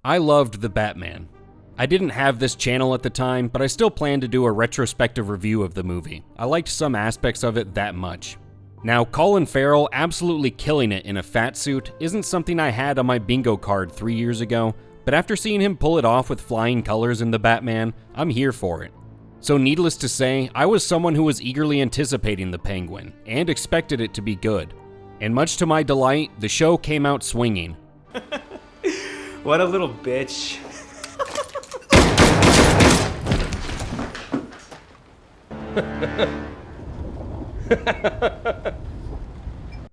I loved The Batman. I didn't have this channel at the time, but I still plan to do a retrospective review of the movie. I liked some aspects of it that much. Now, Colin Farrell absolutely killing it in a fat suit isn't something I had on my bingo card 3 years ago, but after seeing him pull it off with flying colors in The Batman, I'm here for it. So needless to say, I was someone who was eagerly anticipating The Penguin, and expected it to be good. And much to my delight, the show came out swinging. What a little bitch.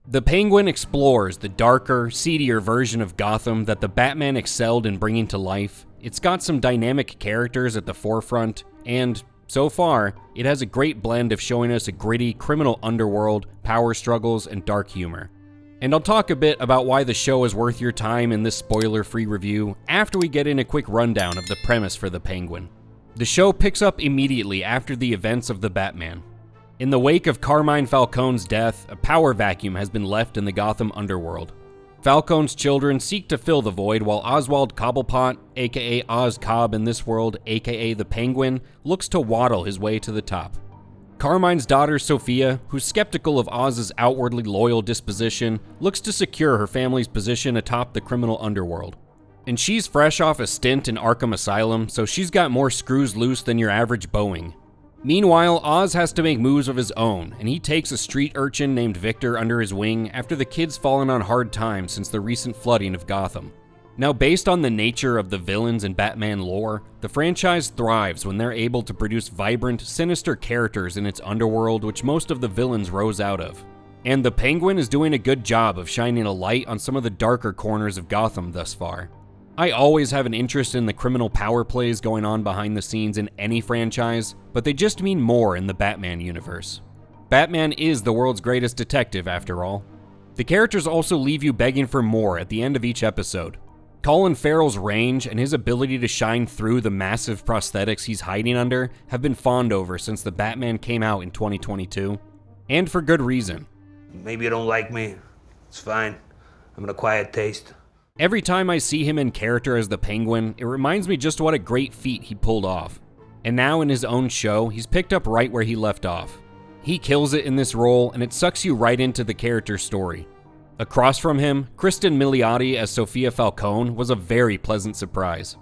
The Penguin explores the darker, seedier version of Gotham that the Batman excelled in bringing to life. It's got some dynamic characters at the forefront, and so far, it has a great blend of showing us a gritty criminal underworld, power struggles, and dark humor. And I'll talk a bit about why the show is worth your time in this spoiler-free review after we get in a quick rundown of the premise for The Penguin. The show picks up immediately after the events of The Batman. In the wake of Carmine Falcone's death, a power vacuum has been left in the Gotham underworld. Falcone's children seek to fill the void while Oswald Cobblepott, aka Oz Cobb in this world, aka the Penguin, looks to waddle his way to the top. Carmine's daughter Sofia, who's skeptical of Oz's outwardly loyal disposition, looks to secure her family's position atop the criminal underworld. And she's fresh off a stint in Arkham Asylum, so she's got more screws loose than your average Boeing. Meanwhile, Oz has to make moves of his own, and he takes a street urchin named Victor under his wing after the kid's fallen on hard times since the recent flooding of Gotham. Now, based on the nature of the villains in Batman lore, the franchise thrives when they're able to produce vibrant, sinister characters in its underworld which most of the villains rose out of. And the Penguin is doing a good job of shining a light on some of the darker corners of Gotham thus far. I always have an interest in the criminal power plays going on behind the scenes in any franchise, but they just mean more in the Batman universe. Batman is the world's greatest detective, after all. The characters also leave you begging for more at the end of each episode. Colin Farrell's range and his ability to shine through the massive prosthetics he's hiding under have been fawned over since The Batman came out in 2022, and for good reason. Maybe you don't like me. It's fine. I'm an acquired taste. Every time I see him in character as the Penguin, it reminds me just what a great feat he pulled off. And now in his own show, he's picked up right where he left off. He kills it in this role, and it sucks you right into the character's story. Across from him, Cristin Milioti as Sofia Falcone was a very pleasant surprise.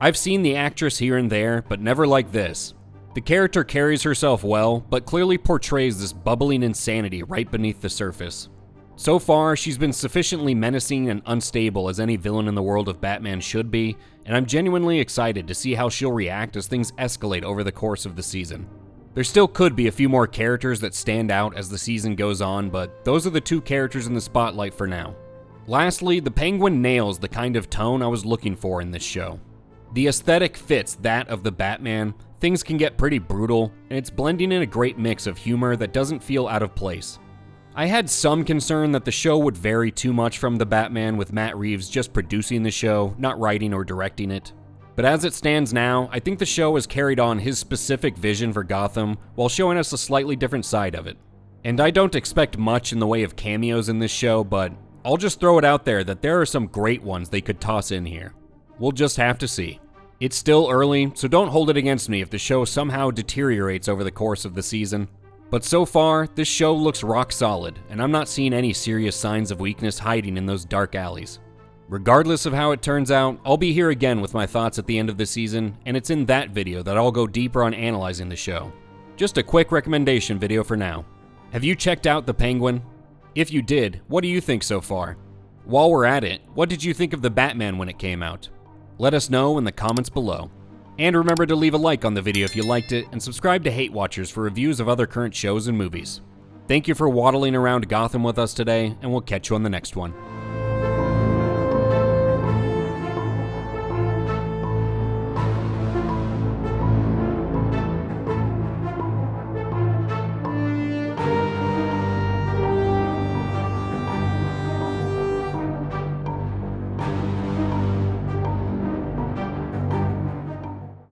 I've seen the actress here and there, but never like this. The character carries herself well, but clearly portrays this bubbling insanity right beneath the surface. So far, she's been sufficiently menacing and unstable as any villain in the world of Batman should be, and I'm genuinely excited to see how she'll react as things escalate over the course of the season. There still could be a few more characters that stand out as the season goes on, but those are the two characters in the spotlight for now. Lastly, the Penguin nails the kind of tone I was looking for in this show. The aesthetic fits that of the Batman, things can get pretty brutal, and it's blending in a great mix of humor that doesn't feel out of place. I had some concern that the show would vary too much from The Batman with Matt Reeves just producing the show, not writing or directing it. But as it stands now, I think the show has carried on his specific vision for Gotham while showing us a slightly different side of it. And I don't expect much in the way of cameos in this show, but I'll just throw it out there that there are some great ones they could toss in here. We'll just have to see. It's still early, so don't hold it against me if the show somehow deteriorates over the course of the season. But so far, this show looks rock solid, and I'm not seeing any serious signs of weakness hiding in those dark alleys. Regardless of how it turns out, I'll be here again with my thoughts at the end of the season, and it's in that video that I'll go deeper on analyzing the show. Just a quick recommendation video for now. Have you checked out The Penguin? If you did, what do you think so far? While we're at it, what did you think of The Batman when it came out? Let us know in the comments below. And remember to leave a like on the video if you liked it, and subscribe to HateWatchers for reviews of other current shows and movies. Thank you for waddling around Gotham with us today, and we'll catch you on the next one.